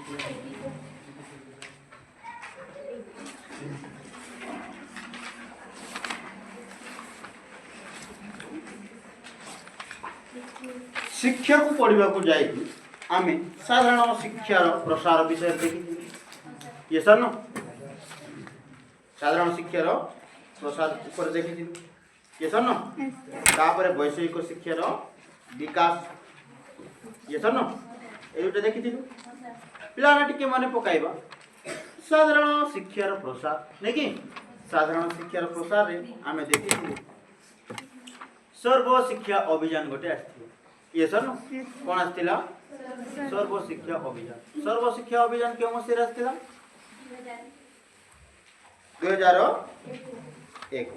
शिक्षा को पढ़ा को जाए आम साधारण शिक्षार प्रसार विषय देखी ये सर न साधारण शिक्षार प्रसार पर देखी ये सर न तापर वैषयिक शिक्षार विकास ये सर न ये देखी पिलाना टिके मन पकाइबा साधारण शिक्षार प्रसार नहीं कि साधारण शिक्षार प्रसार रे आमे देखी सर्व शिक्षा अभियान गोटे आसी ये सर न कौन आसला सर्व शिक्षा अभियान क्यों मसीह आसला 2001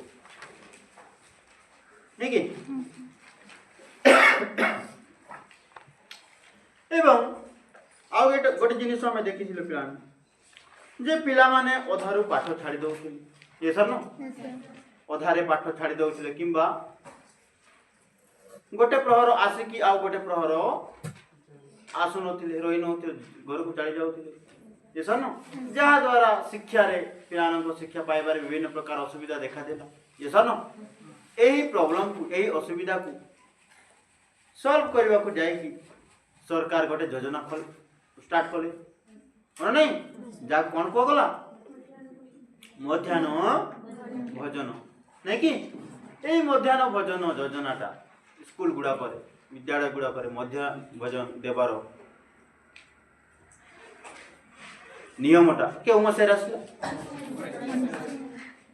नहीं कि एवं आउ गोटे जिनिस आम देखी पिला जे पिला माने अधारू पाठ छाड़ी दौले ये सर न अधारे पाठ छाड़ी दौले किंबा गोटे प्रहर आसिकी आउ गोटे प्रहर आसु नथिले रही नथिले घर को चली जाउथिले ये सर न जहाँ द्वारा शिक्षा रे पिलानको शिक्षा पाइबार विभिन्न प्रकार असुविधा देखा देला ये सर न एही प्रॉब्लम को एही असुविधा को सॉल्व करबा को जाय कि सरकार गोटे योजना खोल स्टार्ट कले और नहीं जा कौन को गला मध्याह्न भोजन नहीं कि एही मध्याह्न भोजन योजनाटा स्कूल गुड़ा पर विद्यालय गुड़ा पर मध्याह्न भोजन देवार नियमटा क्यों मसीह आसला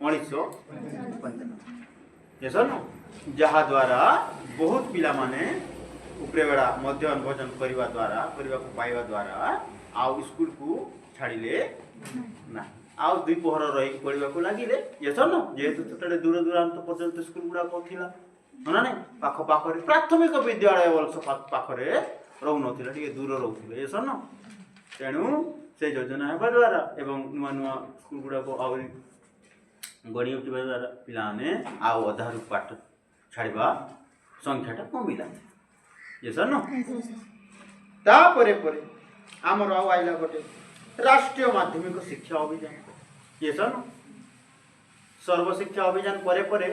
1995 सर न जहाँ द्वारा बहुत पिला माने उपरेबेड़ा मध्याह्न भोजन करने द्वारा करने को पाइबा द्वारा आउ स्कूल को छाड़िले ना आउ दुई पहर रही पढ़ा को लगिले ये सर न जेहेतु छोटे दूर दूरांत पर्यंत स्कूल गुड़ा थिला ना नहीं पाख पाखरे प्राथमिक विद्यालय वर्ष पाखरे रहू नथिला टिके दूर रहउथिले ये सर न तेणु से योजना हेबा द्वारा एवं नुआ नुआ स्कूल गुड़ा को आउ गढ़ी उठा द्वारा पिलाने आउ अधारू पाठ छाड़वा संख्याटा कमिला ये सर न तापरे परे आमर आउ आइला गोटे राष्ट्रीय माध्यमिक शिक्षा अभियान ये सर न सर्व शिक्षा अभियान परे परे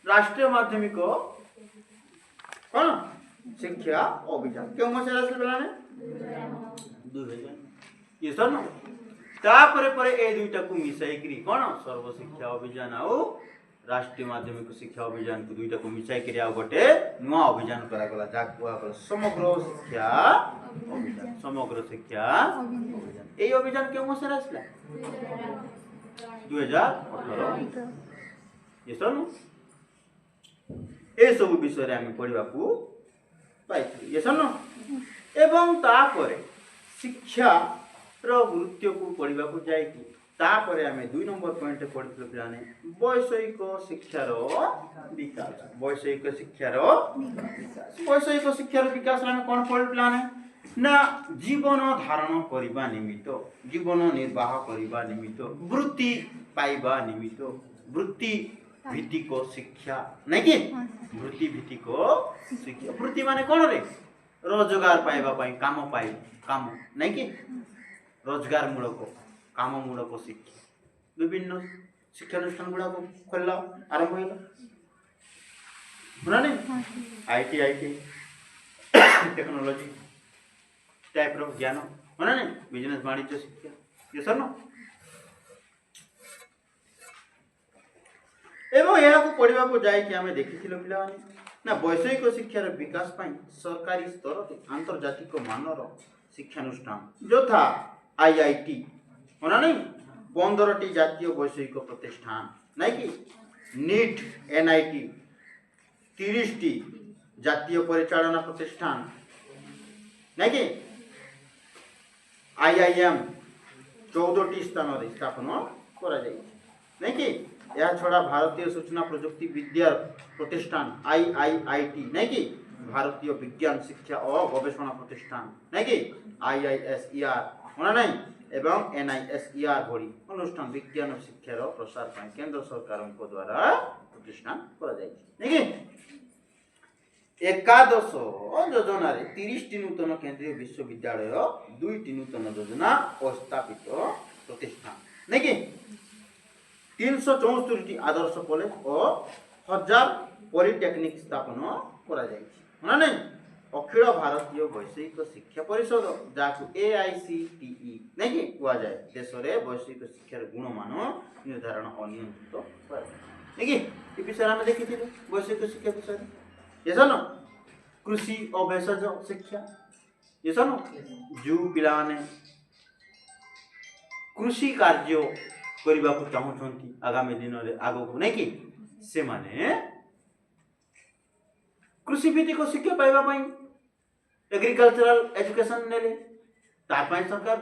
राष्ट्रीय माध्यमिक कौन शिक्षा अभियान क्यों मसीह आसले बेलाने 2000 ये सर न तापरे परे ए दुईटा को मिसाई करी कौन सर्व शिक्षा अभियान आउ राष्ट्रीय माध्यमिक शिक्षा अभियान को दुईटा को मिसाई करी आ गोटे नुआ अभियान करा गला जा को समग्र शिक्षा अभियान ए अभियान क्यों मसीह आसला 2018 ये सर न ए सब विषय आम पढ़ा को पाई ये सर न एवं तापरे शिक्षा गुरुत्व को पढ़ा को जाए तापर आम 2 नंबर पॉइंट पढ़ते पिलाने वैषयिक शिक्षार विकास वैषयिक शिक्षार विकास आम कौन पढ़ पिलाने ना जीवन धारण करने निमित्त जीवन निर्वाह करने निमित्त वृत्ति पाइबा निमित्त वृत्ति भित्तिक शिक्षा नहीं कि वृत्ति भित्तिक शिक्षा वृत्ति माने कौन रे रोजगार पाइबा काम नहीं कि रोजगार मूलक काम मूलक शिक्षा विभिन्न शिक्षानुष्ठान गुड़ा खोल आरंभ होगा नहीं आईटी टेक्नोलॉजी टाइप रो ज्ञान होना नहीं बिजनेस वाणिज्य शिक्षा ये सर न एवं यह को पढ़ा को जाए कि आम देखी पिला ना वैषयिक शिक्षार विकास सरकारी स्तर आंतर्जातिक मानर शिक्षानुष्ठान यथा आईआईटी होना नहीं 15टी जातीय वैषयिक प्रतिष्ठान नहीं कि नीट एनआईटी 30टी जातीय परिचालना प्रतिष्ठान नहीं कि आईआईएम 14टी स्थान स्थापन करा नहीं कि यह छड़ा भारतीय सूचना प्रजुक्ति विद्या प्रतिष्ठान आईआईआईटी नहीं कि भारतीय विज्ञान शिक्षा और गवेषणा प्रतिष्ठान नहीं कि आईआईएसईआर होना नहीं एवं एनआईएसईआर भली अनुष्ठान विज्ञान शिक्षार प्रसार केंद्र सरकार द्वारा प्रतिष्ठान करा नहीं कि ଏକାଦଶ ଯୋଜନାରେ 30ଟି ନୂତନ କେନ୍ଦ୍ରୀୟ ବିଶ୍ୱବିଦ୍ୟାଳୟ, 2ଟି ନୂତନ ଯୋଜନା ପ୍ରସ୍ତାବିତ ପ୍ରତିଷ୍ଠାନ ନାଇଁ କି 374ଟି ଆଦର୍ଶ କଲେଜ ଓ 1000 ପଲିଟେକ୍ନିକ ସ୍ଥାପନ କରାଯାଇଛି ନା ନାହିଁ। ଅଖିଳ ଭାରତୀୟ ବୈଷୟିକ ଶିକ୍ଷା ପରିଷଦ ଯାହାକୁ AICTE ନାଇଁ କି କୁହାଯାଏ, ଦେଶରେ ବୈଷୟିକ ଶିକ୍ଷାର ଗୁଣମାନ ନିର୍ଦ୍ଧାରଣ ଓ ନିୟନ୍ତ୍ରିତ କରେ ନାଇଁ କି। ଏ ବିଷୟରେ ଆମେ ଦେଖିଥିଲୁ ବୈଷୟିକ ଶିକ୍ଷା ବିଷୟରେ। ଏସନ କୃଷି ଓ ଭେଷଜ ଶିକ୍ଷା, ଏସନ ଯେଉଁ ପିଲାମାନେ କୃଷି କାର୍ଯ୍ୟ କରିବାକୁ ଚାହୁଁଛନ୍ତି ଆଗାମୀ ଦିନରେ ଆଗକୁ ନାଇଁ କି, ସେମାନେ କୃଷି ଭିତ୍ତିକ ଶିକ୍ଷା ପାଇବା ପାଇଁ एग्रीकल्चरल एजुकेशन नेले तार ପାଇଁ सरकार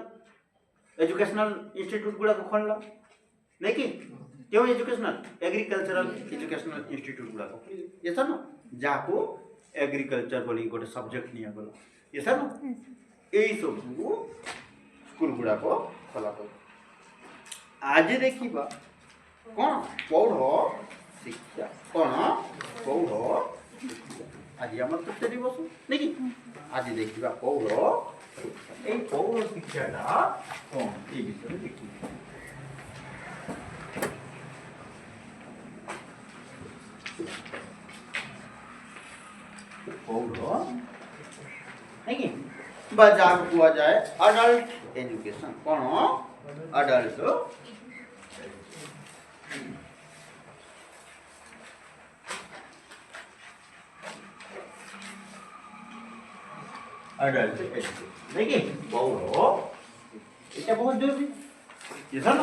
एजुकेशनल इंस्टीट्यूट गुड़ा को खोलला नहीं कि क्यों एजुकेशनल एग्रीकल्चरल एजुकेशनल इंस्टीट्यूट गुड़ा को ये सब ना जाको एग्रीकल्चर बोली गोटे सब्जेक्ट निया गला ये सब ना एई सब स्कूल गुड़ा को खोला को आज देखिबा कोन पौढ शिक्षा कोन पौढ आज हमर केते दिवस नहीं कि आज देखिबा पौढ এই পৌর শিক্ষাটা কোন এই বিষয়ে দেখি। পৌর নাকি বা যাকে কুয়া যায় অ্যাডাল্ট এডুকেশন কোন অ্যাডাল্ট अडल्ट एजुकेशन देखिए बहुत এটা बहुत जरूरी ये सब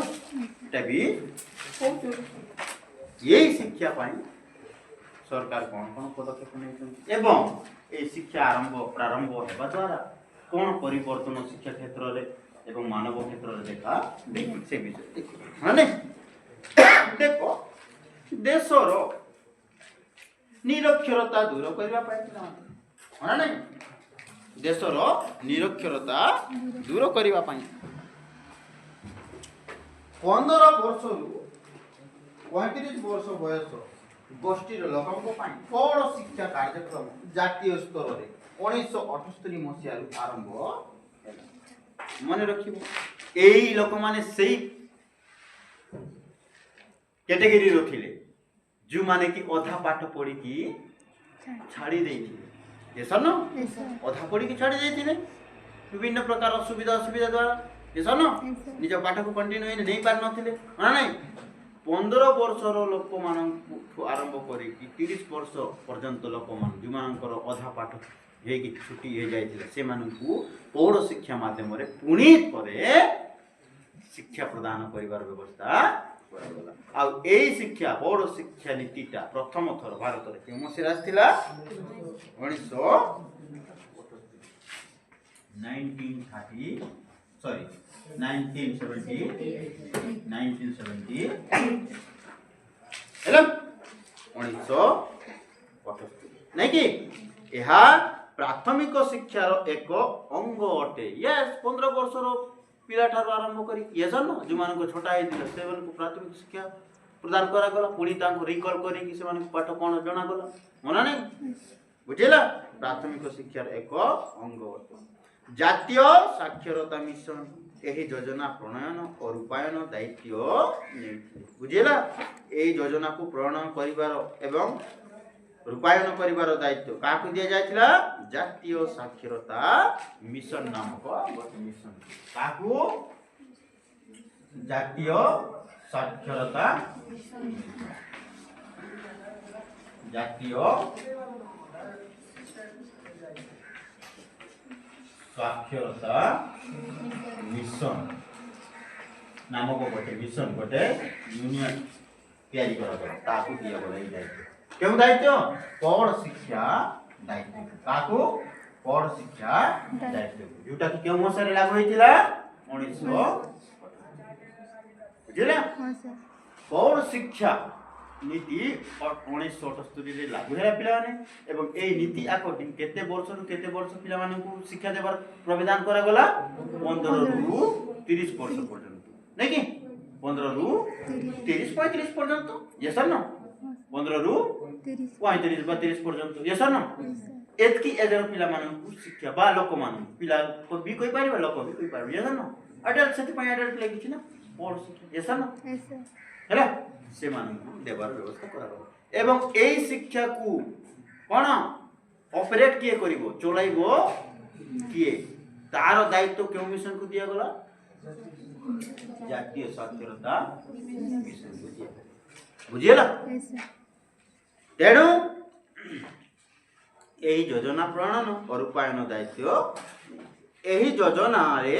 এটা भी बहुत जरूरी यही शिक्षा पाई सरकार कौन कौन पदक्षेप नहीं एवं ये शिक्षा प्रारंभ होगा द्वारा कौन परिवर्तन शिक्षा क्षेत्र रे एवं मानव क्षेत्र रे देखा से विषय माने देखो देशर निरक्षरता दूर करबा पाई ना नहीं देशर निरक्षरता दूर करबा पाई 15 वर्ष रु 35 वर्ष बयस गोष्ठीर लोकों कौन शिक्षा कार्यक्रम जातीय स्तर में 1978 मसीह आरंभ मन रखिब एई लोक माने सेई कैटेगरी रखिले जो माने कि अधा पाठ पढ़ी की छाड़ी देथिले ये सब न अधा पढ़ी की छाड़ी देथिले विभिन्न प्रकार सुविधा द्वारा ये सब न निज पाठ को कंटिन्यू नहीं पार नथिले ना नहीं 15 वर्षर लोक मान आरंभ करी 30 वर्ष पर्यंत लोक मान जो मानकर अधा पाठ हे कि छुट्टी हे जाइथिले से मानकु पौड़ शिक्षा माध्यम रे पुणी करे शिक्षा प्रदान करिवार व्यवस्था करागला आ एई शिक्षा पौड़ शिक्षा नीतिटा प्रथम थर भारत रे के मसिर आस्थिला 1970 हेलो 1975 नहीं कि यह प्राथमिक शिक्षार एक अंग अटे यस 15 वर्षर पिला ठार आरंभ करी ये जन जो मान को छोटा है से को प्राथमिक शिक्षा प्रदान करा गला पुणी तांको रिकॉल करी कि से मान पाठ कोन जणा गला मना नहीं बुझेला प्राथमिक शिक्षार एक अंग अटे जातीय साक्षरता मिशन यही योजना प्रणयन और रूपायन दायित्व बुझेला यही योजना को प्रणयन करिवार एवं रूपायन करिवार दायित्व काकु दिया जायतिला जातीय साक्षरता मिशन नामक गोटे मिशन काकु जातीय साक्षरता मिशन नामक गोटे मिशन गोटे यूनियन तैयारी करा ताकू दिया बोला दायित्व क्यों दायित्व पौड़ शिक्षा दायित्व काकू पौड़ शिक्षा दायित्व जोटा कि क्यों मसरे लागू होइतिला 1900 बुझिला हां सर पौड़ शिक्षा नीति 1978 रे लागू हैला पिला माने एवं ए नीति अकॉर्डिंग केते वर्ष रु केते वर्ष पिला माने को शिक्षा देबार प्रावधान करा गला 15 रु 30 वर्ष पर्यंत नै कि 15 रु 30 35 पर्यंत ये सर न 15 रु 35 বা 30 পর্যন্ত yes or no এতকি এজର ପିଲାମାନଙ୍କୁ ଶିକ୍ଷା ବା ଲୋକମାନଙ୍କୁ ପିଲା ବି କହିପାରିବେ ଲୋକ ବି କହିପାରିବେ yes or no adult ସେଥିପାଇଁ adult ଲାଗିଛି ନା ପଢ ଶିକ୍ଷା yes or no ହେଲା ସେମାନଙ୍କୁ ଦେବାର ବ୍ୟବସ୍ଥା କରାଯିବ ଏବଂ ଏହି ଶିକ୍ଷାକୁ କ'ଣ ଅପରେଟ କିଏ କରିବ ଚଳାଇବ କିଏ ତାର ଦାୟିତ୍ୱ କେଉଁ ମିଶନକୁ ଦିଆଗଲା ଜାତୀୟ ସାକ୍ଷରତା ମିଶନକୁ ଦିଆଗଲା ବୁଝିହେଲା ତେଣୁ ଏହି ଯୋଜନା ପ୍ରଣୟନ ଓ ରୂପାୟନ ଦାୟିତ୍ୱ ଏହି ଯୋଜନାରେ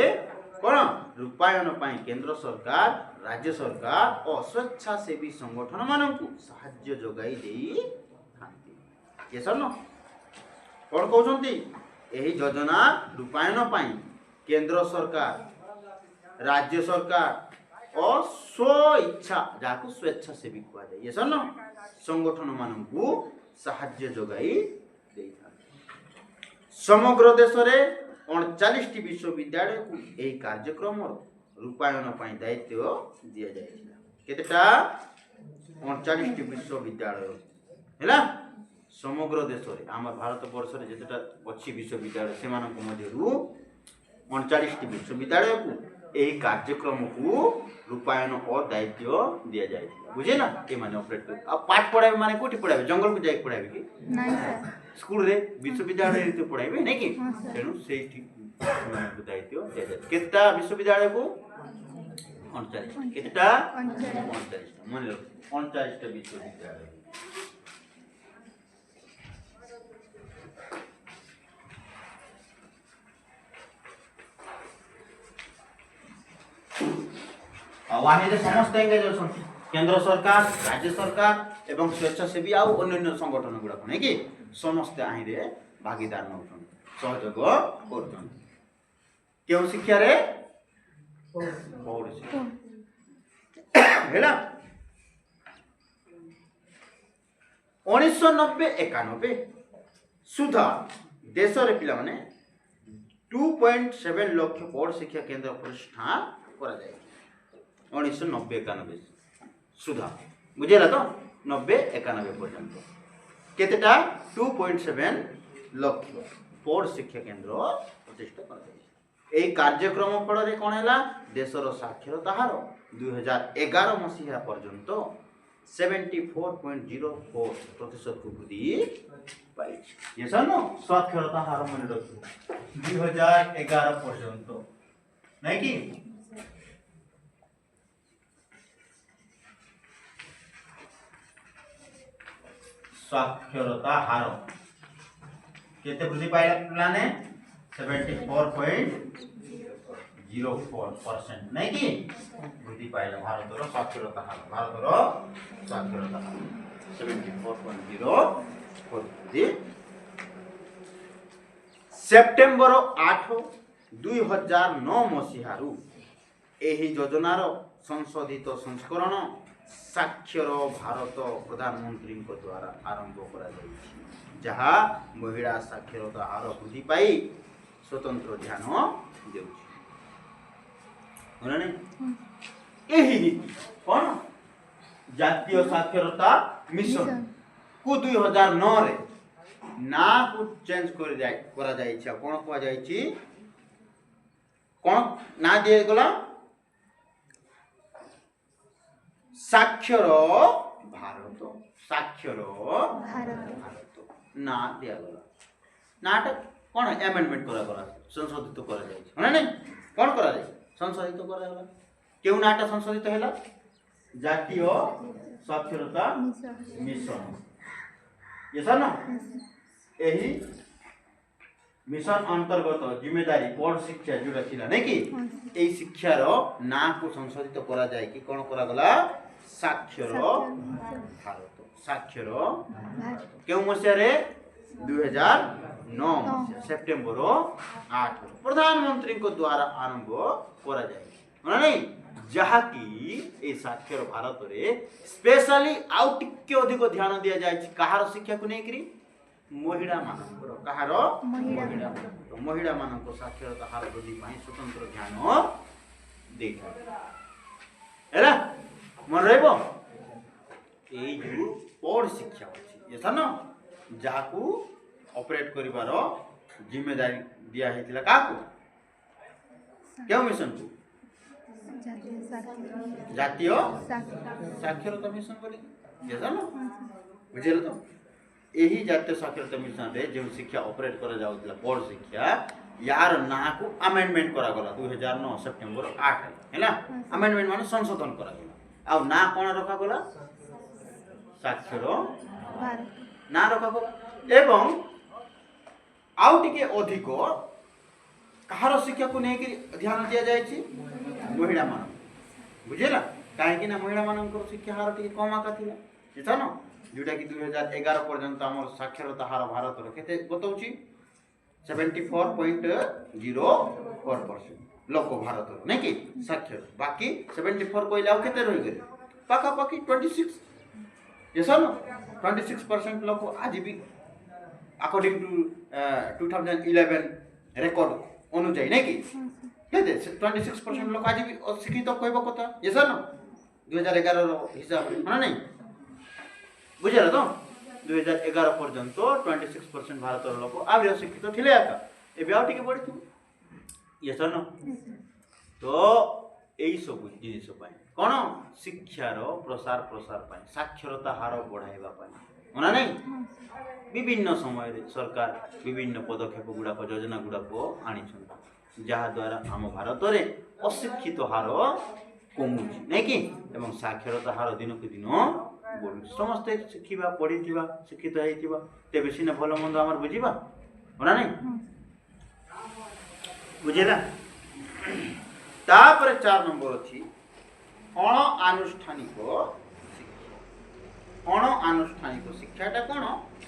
କ'ଣ ରୂପାୟନ ପାଇଁ କେନ୍ଦ୍ର ସରକାର ରାଜ୍ୟ ସରକାର ଓ ସ୍ୱେଚ୍ଛାସେବୀ ସଂଗଠନମାନଙ୍କୁ ସାହାଯ୍ୟ ଯୋଗାଇ ଦେଇଥାନ୍ତି yes or no କ'ଣ କହୁଛନ୍ତି ଏହି ଯୋଜନା ରୂପାୟନ ପାଇଁ କେନ୍ଦ୍ର ସରକାର ରାଜ୍ୟ ସରକାର ଓ ସ୍ୱଇଚ୍ଛା ଯାହାକୁ ସ୍ୱେଚ୍ଛାସେବୀ କୁହାଯାଏ yes or no ସଂଗଠନମାନଙ୍କୁ ସାହାଯ୍ୟ ଯୋଗାଇ ଦେଇଥାନ୍ତି ସମଗ୍ର ଦେଶରେ 39ଟି ବିଶ୍ୱବିଦ୍ୟାଳୟକୁ ଏହି କାର୍ଯ୍ୟକ୍ରମର ରୂପାୟନ ପାଇଁ ଦାୟିତ୍ୱ ଦିଆଯାଇଥିଲା କେତେଟା 39ଟି ବିଶ୍ୱବିଦ୍ୟାଳୟ ହେଲା ସମଗ୍ର ଦେଶରେ ଆମ ଭାରତ ବର୍ଷରେ ଯେତେଟା ଅଛି ବିଶ୍ୱବିଦ୍ୟାଳୟ ସେମାନଙ୍କ ମଧ୍ୟରୁ 39ଟି ବିଶ୍ୱବିଦ୍ୟାଳୟକୁ ଏହି କାର୍ଯ୍ୟକ୍ରମକୁ ରୂପାୟନ ଓ ଦାୟିତ୍ୱ ଦିଆଯାଇଥିଲା ବୁଝିଲା ଏମାନେ ଅପରେଟ କରିବେ ଆଉ ପାଠ ପଢ଼ାଇବେ ମାନେ କୋଉଠି ପଢ଼ାଇବେ ଜଙ୍ଗଲକୁ ଯାଇକି ପଢ଼ାଇବେ କି ସ୍କୁଲରେ ବିଶ୍ୱବିଦ୍ୟାଳୟରେ ତ ପଢ଼ାଇବେ ନାଇଁ କି ତେଣୁ ସେଇଠି ସେମାନଙ୍କୁ ଦାୟିତ୍ୱ ଦିଆଯାଏ କେତେଟା ବିଶ୍ୱବିଦ୍ୟାଳୟକୁ 39 କେତେଟା 39ଟା ମନେ ରଖ 39ଟା ବିଶ୍ୱବିଦ୍ୟାଳୟ वाहिनी समस्त एंगेज अछंती केंद्र सरकार राज्य सरकार एवं स्वेच्छासेवी आउ अन्य संगठन गुड़ा नहीं कि समस्त आहिरे भागीदार नौछन सहयोग करछन केउ शिक्षा रे पौड़ हेला 1990-91 सुधा देश रे पिला माने 2.7 लाख पौड़ शिक्षा केंद्र प्रतिष्ठान करा जाय 1990-91 सुधा बुझेला तो 90-91 पर्यंत केतेटा 2.7 लाख पौड़ शिक्षा केंद्र प्रतिष्ठा करा जाय एई कार्यक्रम फल रे कोन हैला देशर साक्षरता हार 2011 मसीहा पर्यंत 74.04% को वृद्धि पाई ये सनो साक्षरता हार मन रखो 2011 पर्यंत नहीं कि साक्षरता हार केते वृद्धि पाइला प्लाने 74.04% नहीं कि वृद्धि पाइला भारतर साक्षरता हार भारतर साक्षरता हार 74.04 सेप्टेम्बर 8 2009 मसीहारू एही योजनार संशोधित संस्करण साक्षर भारत प्रधानमंत्री द्वारा आरंभ करा जायछि जहा महिला साक्षरता हार वृद्धि पाई स्वतंत्र ध्यान देउछि एही नीति कोन जातीय साक्षरता मिशन को 2009 रे ना को चेंज करा जायछि कोन को जायछि कोन ना दिए गला साक्षर भारत ना दिया गला नाटक कौन अमेंडमेंट करा संशोधित करा जाय छै नै कोन करा जाय संशोधित करा गला केउ नाटक संशोधित हैला जातीय साक्षरता मिशन ये सर ना एही मिशन अंतर्गत जिम्मेदारी पौड़ शिक्षा जोड़ा थिला नै कि एही शिक्षा रो ना को संशोधित करा जाय कि कोन करा गला साक्षर भारत साक्षर केउ मसिया रे 2009 मसिया सेप्टेम्बर 8 प्रधानमंत्री को द्वारा आरंभ करा जाय नै जहा कि ए साक्षर भारत रे स्पेशली आउट के अधिक ध्यान दिया जाय छि कहार शिक्षा को नै करी महिला मानकर कहार महिला मानक साक्षरता हार वृद्धि पाई स्वतंत्र ध्यान देता हैला मन रहबो ए जो पौड़ शिक्षा अछि ये सन जाकू ऑपरेट करिवार जिम्मेदारी दिया हेतिला काकू केउ मिशन को जातीय साक्षरता मिशन बोली ये सन बुझेल तो यही जातीय साक्षरता मिशन रे जो शिक्षा ऑपरेट करा जाउतला बोर्ड शिक्षा यार ना को अमेंडमेंट करा गला 2009 सेप्टेम्बर 8 हैला अमेंडमेंट माने संशोधन करा गला आ ना कोन रखा गला साक्षर भारत ना रखा गला एवं आउ टिके अधिक कहार शिक्षा को नहीं ध्यान दिया जाए महिला मान बुझेला कहीं ना महिला मान शिक्षा हार टिके कम आका थिला एथा न जोटा कि 2011 पर्यंत आम साक्षरता हार भारत केते बताउची 74.04% लोक भारत नहीं कि साक्षर बाकी 74 कहले आउ केते रहि गले पाका पाकी 26 ये सन 26% लोक आज भी अकॉर्डिंग टू 2011 रिकॉर्ड अनुଯାयी नहीं कि केते 26% लोक आज भी अशिक्षित कहबो कथा ये सन 2011 रो हिसाब माने नहीं बुझे तो 2011 पर्यंत 26% भारत लोक आबि अशिक्षित थिले आका एबे आउ टिके बढी ये सन तो एई सब जिनिस पाई कोन शिक्षार प्रसार पाई साक्षरता हार बढ़ाइबा पाई मना नहीं विभिन्न समय रे सरकार विभिन्न पदक्षेप गुडा को योजना गुडा को आनी छन जहा द्वारा हम भारत रे अशिक्षित हार कमुची नहीं कि एवं साक्षरता हार दिन को दिन बढ़ु समस्ते शिखिबा पढ़िथिबा शिक्षित हेतिबा तेबे सिना भलो मंद हमर बुझिबा होना नहीं बुझेला तापर 4 नंबर अछि अणानुष्ठानिक शिक्षा अणानुष्ठानिक शिक्षाटा कोन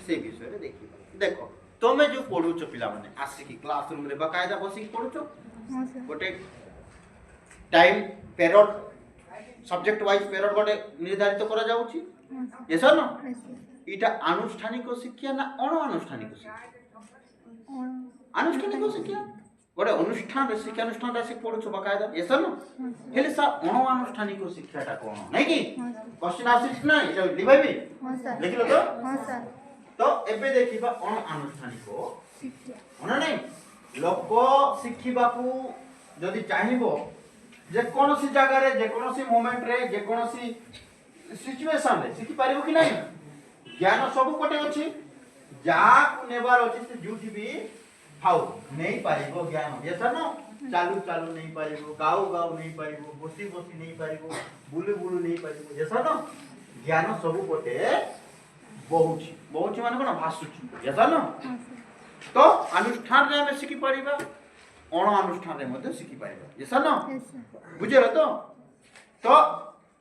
से विषय रे देखिबा देखो तमे जो पढुचो पिला माने आसी क्लासरूम रे बकायदा बसी पढुचो हां सर गोटे time period subject wise period गोटे निर्धारित करा जाउची ये सर न इटा अनुष्ठानिक शिक्षा ना अणानुष्ठानिक शिक्षा अनुष्ठानिक शिक्षा गोटे अनुष्ठान रे शिक्षा अनुष्ठान रे पढुचो बकायदा ये सर न हेले सर अणानुष्ठानिक शिक्षाटा कोन नै कि क्वेश्चन आसीछ ना एटा लिबाइबे हां सर लिखलो तो हां सर तो एबे देखिबा अणानुष्ठानिक शिक्षा होना नै लोक शिखिबा को जदि चाहिबो जे कोनोसी जगह रे जे कोनोसी मोमेंट रे जे कोनोसी सिचुएशन रे शिखि पारिबो कि नहीं ज्ञान सब कोटे अछि जा को नेबार अछि से जुठी भी हाउ नहीं पारिबो ज्ञान ये सर न चालू चालू नहीं पारिबो गाऊ गाऊ नहीं पारिबो बसी बसी नहीं पारिबो बुलु बुलु नहीं पारिबो ये सर न ज्ञान सब कोटे बहुची बहुची माने कोन भासुची ये सर न तो अनुष्ठान रे हम शिखि पारिबा अणानुष्ठान रे मध्ये शिखि पारिबा ये सर न बुझेला तो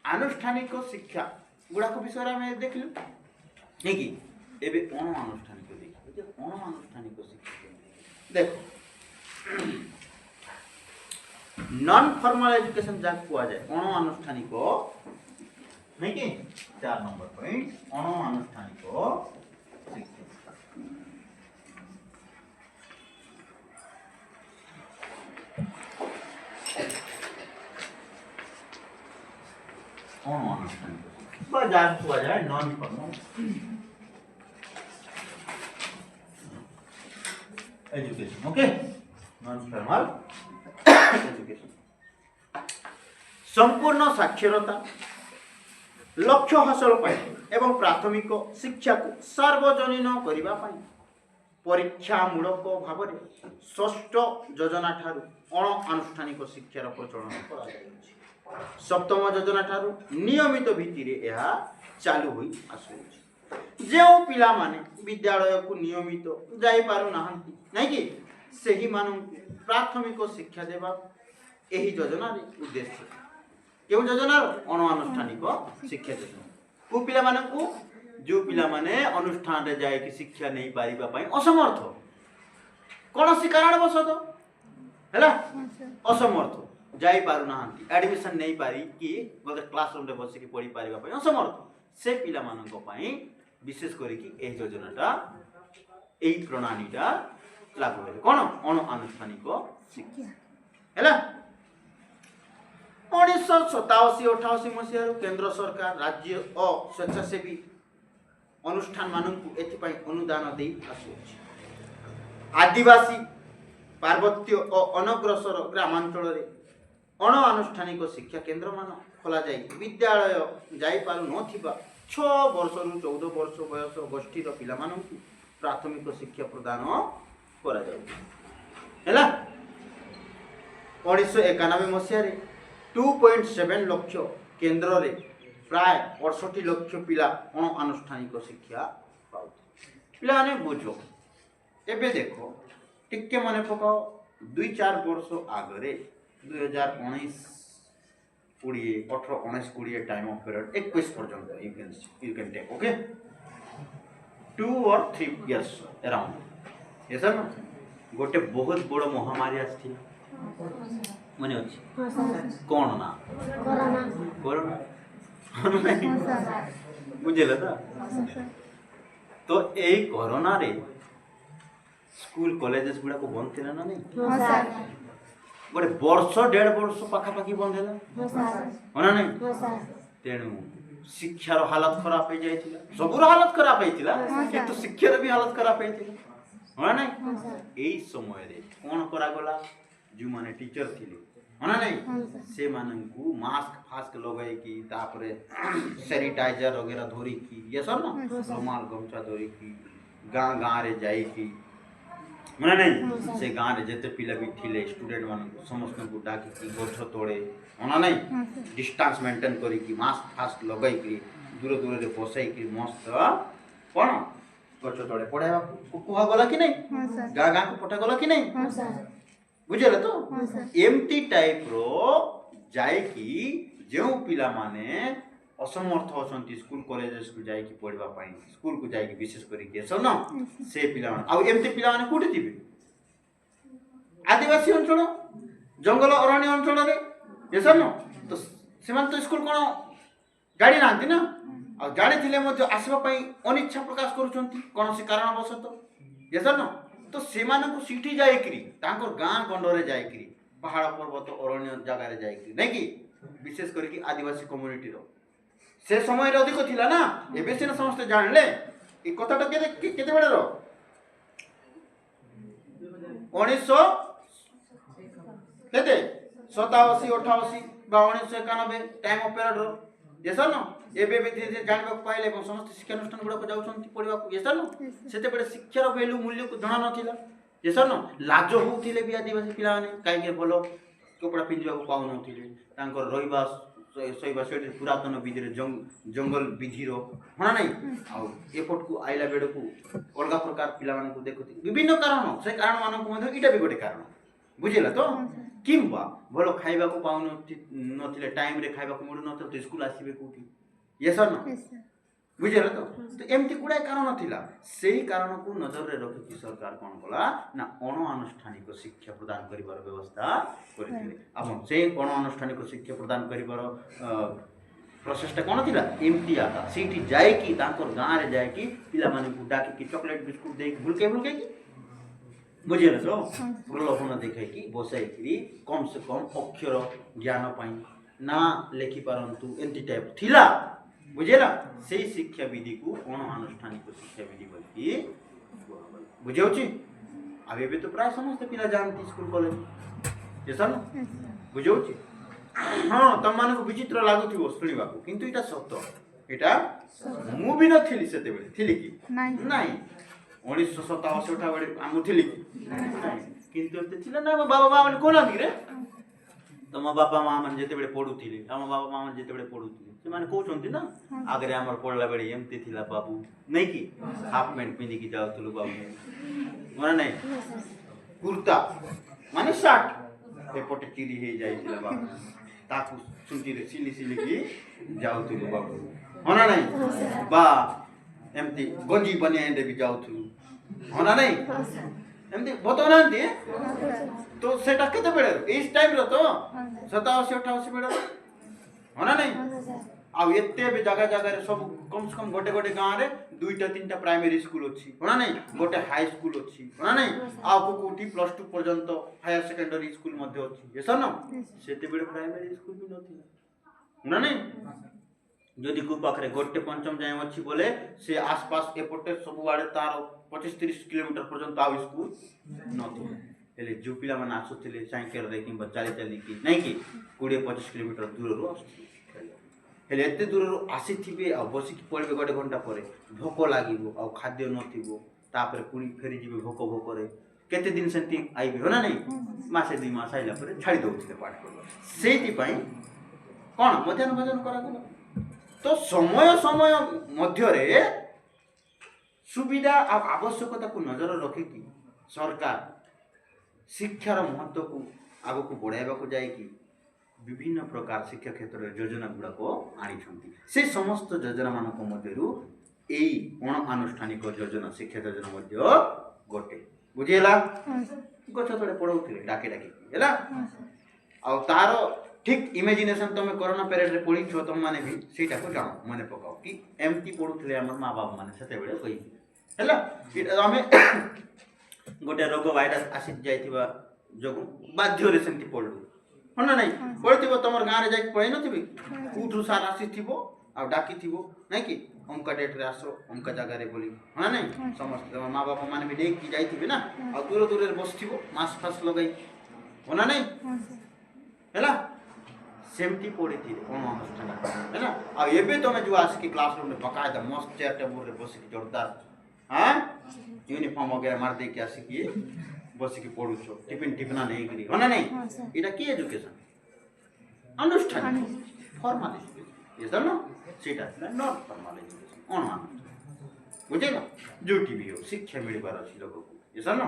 आनुष्ठानिक शिक्षा गुड़ा को विषय में देखलु नहीं कि एबे अणानुष्ठानिक देखिबो जे अणानुष्ठानिक शिक्षा देखो नॉन फॉर्मल एजुकेशन जा कुआ जाए अणानुष्ठानिक नहीं कि 4 नंबर पॉइंट अणानुष्ठानिक शिक्षा अणानुष्ठानिक बाजार कुआ जाए non formal education okay non formal education संपूर्ण साक्षरता लक्ष्य हासिल पाई एवं प्राथमिक शिक्षा को सार्वजनीन करिबा पाई परीक्षामूलक भाव में षष्ठ योजना ठारू अणानुष्ठानिक शिक्षार प्रचलन करा जायछि सप्तम योजना ठारू नियमित भित्ति रे यह चालू होई आसुछि जो पिला माने विद्यालय को नियमित जाई पारु नाहंती नै कि सेही मानु प्राथमिक शिक्षा देबा एही योजना रे उद्देश्य केउ योजना अणानुष्ठानिक शिक्षा योजना को पिला माने को जो पिला माने अनुष्ठान रे जाय कि शिक्षा नहीं पारिबा पई असमर्थ कोनोसी कारणवशत हैला असमर्थ जाई पारु नाहंती एडमिशन नहीं पारी कि गोटे क्लासरूम रे बसी कि पढ़ी पारिबा पई असमर्थ से पिला मानक पई विशेष करी कि एही योजनाटा एही प्रणालीटा लागू होले कोन अणानुष्ठानिक शिक्षा हैला 1987-88 मसीह केंद्र सरकार राज्य और स्वेच्छासेवी अनुष्ठान मानक एथिपाई अनुदान दे आसुछि। आदिवासी पार्वत्य और अनग्रसर ग्रामांचल रे अण आनुष्ठानिक शिक्षा केन्द्र मान खोला जाई विद्यालय जाई पारु नथिबा 6 वर्ष रु 14 वर्ष बयस गोष्ठी रो पिला मानकु प्राथमिक शिक्षा प्रदान करा जाउछि हैला। 1991 मसिया रे 2.7 लाख केन्द्र रे प्राय 68 लाख पिला अण आनुष्ठानिक शिक्षा पाउथि। पिला ने बुझो एबे देखो टिके माने पकाओ 2-4 वर्ष आगरे 2019 20 18 19 20 टाइम ऑफ पीरियड 21 पर्यंत you can take okay 2 or 3 years around yes ना गोटे बहुत बड़ महामारी आछि मने अछि कोन ना कोरोना बुझेला ता तो ए कोरोना रे स्कूल कॉलेजेस गुड़ा को बंद थिला ना नहीं गोटे वर्ष 1.5 वर्ष पाखापाखि बंद है ना नहीं तेणु शिक्षार हालत खराब हो जाइथिला सबुर हालत खराब होइथिला किंतु शिक्षार भी हालत खराब होइथिला ना नहीं एई समय रे कोन करा गला जो माने टीचर थिले ना नहीं से माननकु मास्क फास्क लगाई की तापरे सैनिटाइजर वगैरह धोरी की ये सब ना रुमाल गमछा धोरी की गां गां रे जाई की ना नहीं से गां रे जते पिला भी थिले स्टूडेंट मान समस्त को डाकी की गछ तोड़े ना नहीं डिस्टेंस मेंटेन करी की मास्क फास्क लगाई की दूर दूर रे बसाई की मस्त कोन गछ तोड़े पढ़ावा कुहा गला कि नहीं गां गां को पठा गला कि नहीं बुझेला तो एमती टाइप रो जाय की जो पिला माने असमर्थ होसंती स्कूल कॉलेजेस को जाय की पढ़वा पाई स्कूल को जाय की विशेष करी के सब ना से पिला माने आ एमती पिला माने कोठी थिबे आदिवासी अंचल जंगल अरण्य अंचल रे ये सब ना तो सेमान तो स्कूल कोन गाड़ी नांती ना आ गाड़ी थिले मध्य आसीबा पाई अनिच्छा प्रकाश करूचंती कोनोसी कारणवशत ये सब ना तो सेमान को सिटी जाय करी तांकर गां गंडरे जाय करी पहाड़ पर्वत अरण्य जगह रे जाय करी नै कि विशेष करी की आदिवासी कम्युनिटी रो से समय रे अधिक थिला ना एबे से समस्त जानले ई कथाटा केते बेले रो 1900 केते 87 88 बा 1991 टाइम ऑफ पीरियड रो ये सब ना एबे भी धीरे जानबा पाइले এবং समस्त शिक्षा अनुष्ठान गुडा को जाउछंती पढिबा को ये सब ना सेते बेले शिक्षार वैल्यू मूल्य को जणा नथिला ये सब ना लाज होउथिले भी आदिवासी पिला ने काई के बोलो कपड़ा पिंजवा को पाउ नथिले तांकर रहिबा सहीबा सेठी पुरातन विधि रे जंगल विधि रो होना नहीं आ एपट को आइला बेड को अलगा प्रकार पिला मान को देखुती विभिन्न कारण से कारण मान को मध्य इटा भी गोटे कारण बुझिला तो किंबा भलो खाइबा को पाउ नथिले टाइम रे खाइबा को मुड़ नथिले तो स्कूल आसीबे कोठी ये सब ना बुझिला तो एमती गुडा कारण नथिला सेही कारण को नजर रे रखि की सरकार कोन कला ना अण आनुष्ठानिक शिक्षा प्रदान करिवार व्यवस्था करिथिले आपण से अण आनुष्ठानिक शिक्षा प्रदान करिवार प्रोसेसटा कोन थिला एमती आका सीटी जाय की तांकर गां रे जाय की पिला माने को डाकी की चॉकलेट बिस्कुट दे भुलके की बुझिला तो प्रलोभन देखाई की बसाई की कम से कम अक्षर ज्ञान पाई ना लेखि पारंतु एंटी टाइप थिला बुझेला से शिक्षा विधि को अण आनुष्ठानिक शिक्षा विधि बोली बुझाउची अबे भी तो प्राय समस्त पिला जानती स्कूल कॉलेज ये सब बुझाउची हां तम माने को विचित्र लागुथि सुनिबा को किंतु इटा सत्य इटा मु भी न थिली सेते बेले थिली की नहीं 1987 उठा बडे आमु थिली की किंतु ते थिला ना बाबा माने कोना रे तम बाबा मां मन जेते बेले पढुथिले हम बाबा मां मन जेते बेले पढुथिले से माने कहउछंती ना आगरे हमर पढला बेले एमती थिला बाबू नै की हाफ पैंट पिंदी की जाउथलु बाबू माने नै कुर्ता माने शर्ट एपटे चिरी हे जाइथिला बाबू ताकू सुंती रे सिली सिली की जाउथलु बाबू होना नै बा एमती गंजी बनिया एंडे भी जाउथलु होना नै एमती बतौना दे तो सेटा केते बेले इस टाइम रो तो 87 88 बेले होना नै आ एते भी जगह जगह रे सब कम से कम गोटे गोटे गां रे दुईटा तीनटा प्राइमरी स्कूल अछि होना नै गोटे हाई स्कूल अछि होना नै आ कोठी +2 पर्यंत हायर सेकेंडरी स्कूल मध्ये अछि ये सब न सेते बेले प्राइमरी स्कूल भी नथिला होना नै जदि को पाखरे गोटे पंचम जाए अच्छी बोले से आसपास एपटे सब आड़े तार 25-30 किलोमीटर पर्यंत आउ स्कूल नथिबे हेले जो पिला माने आसुथिले साइकेल रे कि चली चली कि नहीं कि 20-25 किलोमीटर दूर रो हेले एते दूर रो आसीथिबे आ बसिक पड़बे गोटे घंटा परे भोक लागिबो आ खाद्य नथिबो तापर पुणी फेरी जीवे भोक भोक रे केते दिन सेंती आइबे हो ना नहीं मासे 2 मास आइला परे छाड़ी दउथिले पाठ सेति पई कोन मध्याह्न भोजन करा गला तो समय समय मध्य सुविधा और आवश्यकता को नजर रखिकी सरकार शिक्षार महत्व को आग को बढ़ावा को जाएगी विभिन्न प्रकार शिक्षा क्षेत्र में योजना गुड़ाक आनी से समस्त योजना मध्य अणानुष्ठानिक योजना शिक्षा योजना गोटे बुझीगला गछ तले पढ़ाऊे डाके डाकी है तार ठीक इमेजिनेशन तुम कोरोना पीरियड रे पढ़ी छो तुम माने भी सेटा को जानो मने पकाओ कि एमती पढुथले हमर माँ बाप माने सेते बेले कहि हैला इटा हमें गोटे रोग भाइरस आसी जाइथिबा जोगु बाध्य रे सेंती पढलु हना नहीं पढिथिबो तमर गां रे जाई पढै नथिबे उठु सार आसीथिबो आ डाकी थिबो नहीं कि अमका डेट रे आसो अमका जगह रे बोली हना नहीं समस्त तमर माँ बाप माने भी देख कि जाइथिबे ना आ दूर दूर रे बसथिबो मास फास लगाई हना नहीं हैला सेमती पड़ी थी अनुष्ठान है ना अब ये तुम जो आसिक क्लासरूम में बकायदा मस्त चेयर टेबुल रे बसिक जोरदार हाँ यूनिफॉर्म वगैरह मार दे के आसिक बसिक पढ़ुछ टिफिन टिफिना नहीं करी हो ना नहीं इटा की एजुकेशन अनुष्ठान फॉर्मल एजुकेशन ये सब ना सीटा नॉट फॉर्मल एजुकेशन अनुष्ठान बुझे ना ड्यूटी भी हो शिक्षा मिलबार अछि लोग को ये सब ना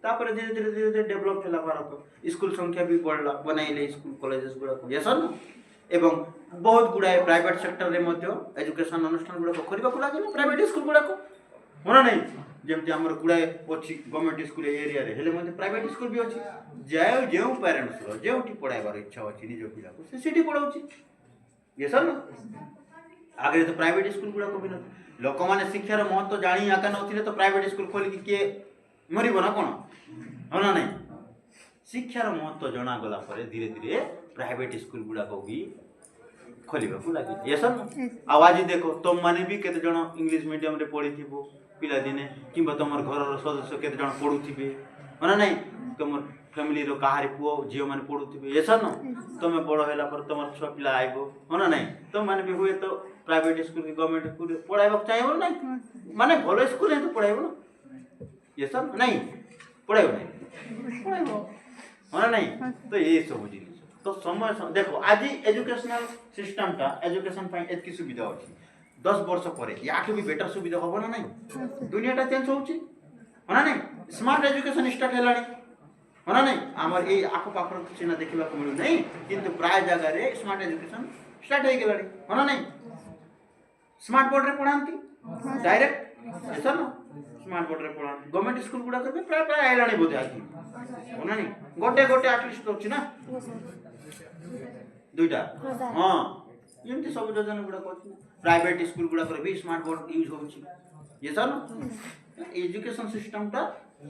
तापर धीरे धीरे धीरे धीरे डेवलप होला भारत स्कूल संख्या भी बढ़ला बनाइले स्कूल कॉलेजेस गुड़ा को यसन एवं बहुत गुड़ाए प्राइवेट सेक्टर रे मध्य एजुकेशन अनुष्ठान गुड़ा को खोलिबा को लागले प्राइवेट स्कूल गुड़ा को होना नहीं जेमति हमर गुड़ाए अछि गवर्नमेंट स्कूल एरिया रे हेले मध्य प्राइवेट स्कूल भी अछि जाय जेउ पेरेंट्स रो जेउटी पढाइबार इच्छा अछि निजो पिला को से सिटी पढाउछि यसन आगे तो प्राइवेट स्कूल गुड़ा को भी न लोक माने शिक्षार महत्व जानी आका नथिले तो प्राइवेट स्कूल खोली के मरिब ना कोन होना नहीं शिक्षार महत्व जना गला पर धीरे धीरे प्राइवेट स्कूल गुड़ा को भी खोलिबा को लागि यसन आवाज देखो तुम माने भी केते जण इंग्लिश मीडियम रे पढी थिबो पिला दिने किबा तमर घर रो सदस्य केते जण पढु थिबे होना नहीं तमर फैमिली रो काहारी पुओ जियो माने पढु थिबे यसन तमे बड़ होला पर तमर छ पिला आइबो होना नहीं तुम माने भी हुए तो प्राइवेट स्कूल के गवर्नमेंट स्कूल पढाइबा चाहिबो नहीं माने भलो स्कूल है तो पढाइबो ना यसन नहीं पढ़ाइबो नहीं पढ़ाइबो होना नहीं तो ये सब जिनिस तो समय देखो आज एजुकेशनल सिस्टम टा एजुकेशन फाइन एतकी सुविधा अछि 10 वर्ष परे याठू भी बेटर सुविधा होबो ना नहीं दुनिया टा चेंज होउची होना नहीं स्मार्ट एजुकेशन स्टार्ट हेलानी होना नहीं हमर ए आखो पाखर किछ ना देखिबा को मिलु नहीं किंतु प्राय जगह रे स्मार्ट एजुकेशन स्टार्ट हो गेलानी होना नहीं स्मार्ट बोर्ड रे पढांती डायरेक्ट ऐसा ना स्मार्ट बोर्ड रे पढा गवर्नमेंट स्कूल गुडा करबे प्राय प्राय आइलानी बोधे आकी होना नहीं गोटे गोटे एटलिस्ट होची ना दुईटा हां एमती सब योजना गुडा कोची प्राइवेट स्कूल गुडा कर भी स्मार्ट बोर्ड यूज होची ये सब एजुकेशन सिस्टम टा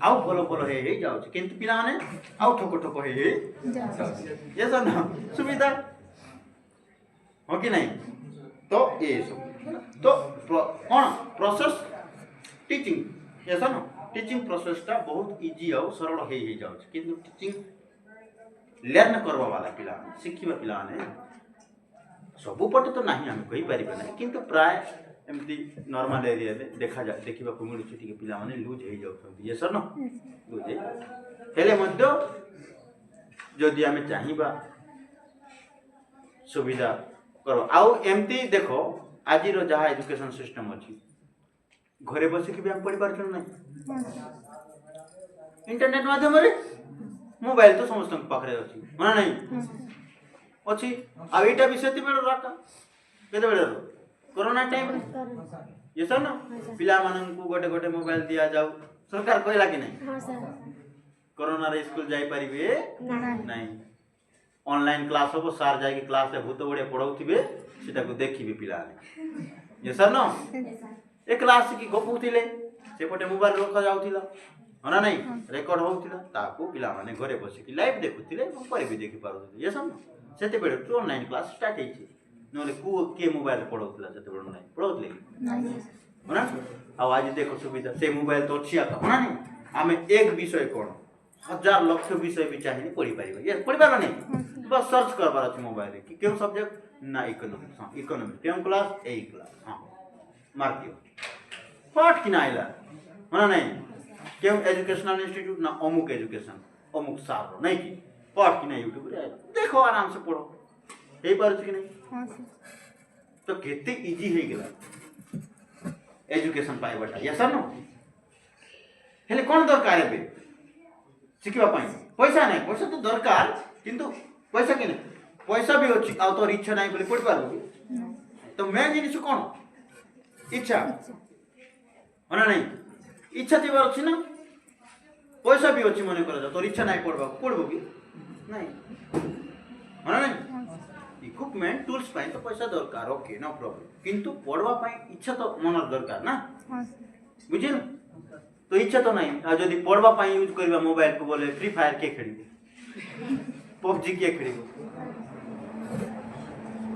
आउ भलो भलो हे जाउची किंतु पिला माने आउ ठोको ठोको हे ये सब ना सुविधा हो कि नहीं तो ये सब तो कौन प्रोसेस टीचिंग ऐसा ना टीचिंग प्रोसेस टा बहुत इजी और सरल हे जाउची किंतु टीचिंग लर्न करवा वाला पिला शिखिबा पिला ने सबु पटे तो नहीं हम कहि परिबे नहीं किंतु प्राय एमती नॉर्मल एरिया रे देखिबा को मिलु छी ठीक पिला माने लूज हे जाउछन ये सर न लूज हेले मध्य जदि हमें चाहिबा सुविधा करो आउ एमती देखो आज रो जहा एजुकेशन सिस्टम अछि घरे बसे कि हम पढ़ी पारछन नहीं इंटरनेट माध्यम रे मोबाइल तो समस्त पाखरे अछि माना नहीं अछि आ एटा भी सेति बेल राका केते बेल कोरोना टाइम ये सब ना पिला मानन को गोटे गोटे मोबाइल दिया जाऊ सरकार कहला कि नहीं हां सर कोरोना रे स्कूल जाई परिबे नहीं ऑनलाइन क्लास हो सार जाई के क्लास से भूत बड़े पढाउथिबे सेटा को देखिबे पिला ने ये सब ना एक क्लास की गपुथिले सेपटे मोबाइल रखा जाउथिला होना नहीं रेकॉर्ड होउथिला ताको पिला माने घरे बसे कि लाइव देखुथिले पर भी देखि पारुथिले ये सब सेते बेले तो ऑनलाइन क्लास स्टार्ट हेछि नले किए मोबाइल पढ़ाऊला से नहीं पढ़ाऊले होना आज देख सुविधा से मोबाइल तो अच्छी आता होना नहीं आम एक विषय कौन 1000 लक्ष विषय भी चाहिए पढ़ी पार ये पढ़ी पार नहीं बस सर्च करवार अच्छे मोबाइल कि क्यों सब्जेक्ट ना इकोनॉमिक्स हाँ इकोनॉमिक्स क्यों क्लास ए क्लास हाँ मार्क पाठ कि ना आइला होना नहीं क्यों एजुकेशनल इंस्टीट्यूट ना अमुक एजुकेशन अमुक सार नहीं कि पाठ कि ना यूट्यूब रे देखो आराम से पढ़ो यही पार कि नहीं तो केते इजी हो गला एजुकेशन पाइबाटा यस नो हेले कौन दरकार है शिखा पैसा नहीं पैसा तो दरकार किंतु पैसा कि नहीं पैसा भी अच्छी आ तोर इच्छा नहीं बोले पढ़ पार तो मेन जिनिस कौन इच्छा होना नहीं इच्छा थी अच्छी ना पैसा भी अच्छी मन कर तोर इच्छा नहीं पढ़वा पढ़बो कि नहीं होना नहीं इक्विपमेंट टूल्स पाई तो पैसा दरकार ओके नो प्रॉब्लम किंतु पढ़वा पाई इच्छा तो मन दरकार ना बुझिल तो इच्छा तो नहीं आ जदी पढ़वा पाई यूज करबा मोबाइल को बोले फ्री फायर के खेली पबजी के खेली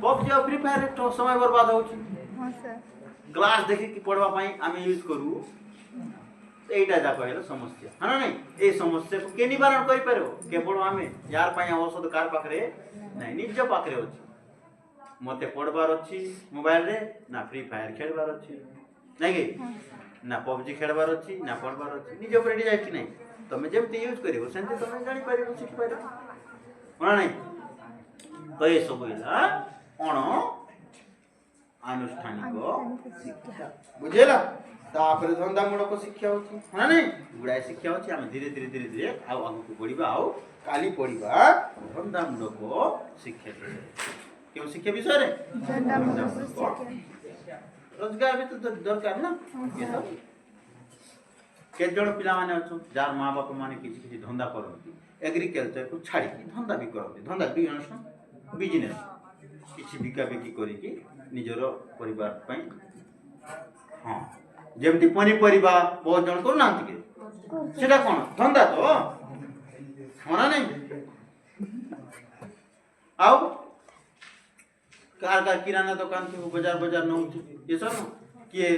पबजी और फ्री फायर तो समय बर्बाद होची हां सर ग्लास देखि कि पढ़वा पाई आमे यूज करू एटा जा कहले समस्या हां नहीं ए समस्या को के निवारण करि परबो केवल आमे यार पाई औषध कार पाखरे नहीं निज पाखरे होची मते पढ़बार अछि मोबाइल रे ना फ्री फायर खेलबार अछि नहीं कि ना पबजी खेलबार अछि ना पढ़बार अछि निज ऊपर डिजाइन कि नहीं तमे जेमति यूज करिवो सेंते तमे जानि पारिबो सिखि पारिबो होना नहीं तो ये सब इला अण आनुष्ठानिक शिक्षा बुझेला तापर धंदामूलक शिक्षा होची हां नहीं गुडाय शिक्षा होची हम धीरे धीरे धीरे धीरे आउ आगु को बढ़िबा आउ काली पढ़िबा धंदामूलक शिक्षा क्यों शिक्षा विषय रे धंदामूलक शिक्षा रोजगार भी तो दरकार ना ये सब के जण पिला माने अछो जार मां बाप माने किछि किछि धंदा करନ୍ତି एग्रीकल्चर को छाड़ी धंदा भी करନ୍ତି धंदा बिजनेस किछि बिका बिकी करी कि निजरो परिवार पई हां जेमति पनीपरिबा बहुत जण करू नांती के सेटा कोन धंदा तो होना नहीं आउ कार किराना दुकान थी बाजार बाजार नौ ये सब किए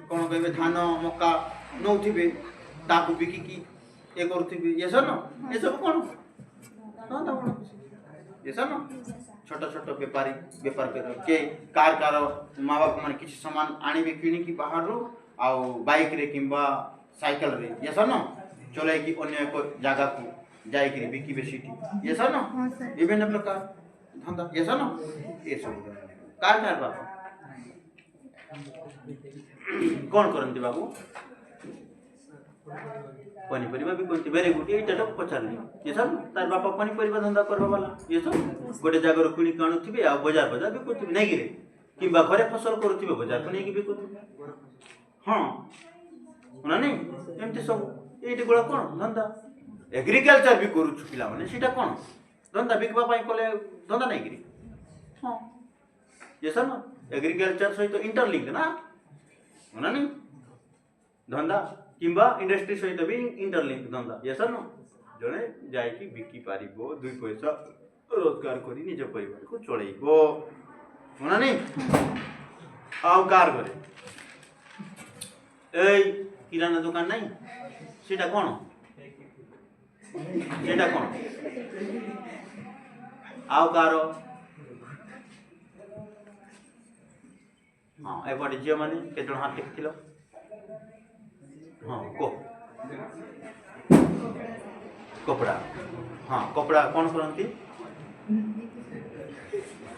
कौन कहे धान मक्का नौ थे ताकू बिकी ये करुवे ये सब ये सब कौन ये सब छोट छोट बेपारी बेपार कर के कार माँ बाप मैंने किसी सामान आने किणी बाहर आउ बाइक रे किंबा साइकिल रे ये सब चलाई कि अन्य एक जगह को जाइक बिकिबे सीटी ये सब विभिन्न प्रकार धंदा ये सब ये सब कार बाबू कौन करती बाबू पनीपरिया भी कोनती वेरी गुड ये पचारली ये सब तार बापा पनीपरिया धंदा करबा वाला ये सब गोटे जगह किणी काणुथिबे आ बाजार बाजार भी करथिबे नहीं गिरे किबा घरे फसल करुथिबे बाजार को नहीं भी करथिबे हां होना नहीं एमती सब एटी गोला कोन धंदा एग्रीकल्चर भी करू पिला माने सीटा कोन धंदा बिकबा पाई कोले धंदा नहीं गिरी हां ये सब एग्रीकल्चर सहित इंटरलिंक ना होना नहीं धंदा किंबा इंडस्ट्री सहित भी इंटरलिंक धंदा ये सब जड़े जाकि बिकी पारिबो दुई पैसा रोजगार करी निज परिवार को चलैबो होना नहीं आउ कार करे ए किराना दुकान नहीं सेटा कोन सेटा कोन आउ कारो हाँ एपटे झील मैंने केत हाथ टेकिल हाँ को कपड़ा हाँ कपड़ा कौन करती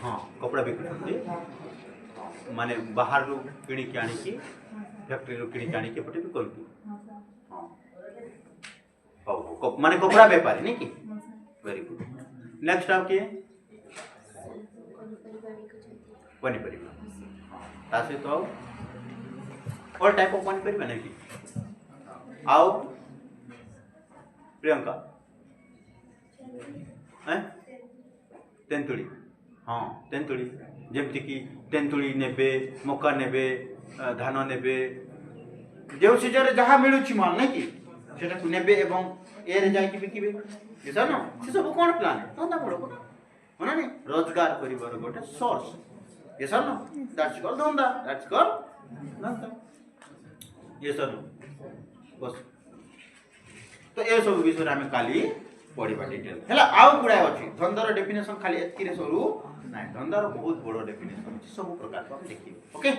हाँ कपड़ा बिकुंती माने बाहर रू किणी के आनिकी फैक्ट्री रू किणी के आनिकी एपटे भी करती हाँ माने कपड़ा बेपारी नहीं कि वेरी गुड नेक्स्ट आप किए पनीपरिया ता सहित ऑल टाइप ऑफ पनीपरिया नहीं कि आओ प्रियंका तेंतुड़ी हाँ तेंतुड़ी जमती कि तेंतुड़ी नेबे मक्का नेबे धान नेबे जो सीजन जहाँ मिलूँ माल नहीं कि सेटा नेबे एवं ए रे जाई बिकिबे ये सब न से सब कोन प्लान है धंदा बड़ो होना नहीं रोजगार करिवार गोटे सोर्स ये सर नो दैट्स कॉल्ड धंदा ये सर नो बस तो ये सब विषय आम काली पढ़ा डिटेल है आउ गुड़ाए अच्छी धंदार डेफिनेशन खाली एति सरू ना धंदार बहुत बड़ डेफिनेशन अच्छी सब प्रकार को देखिए ओके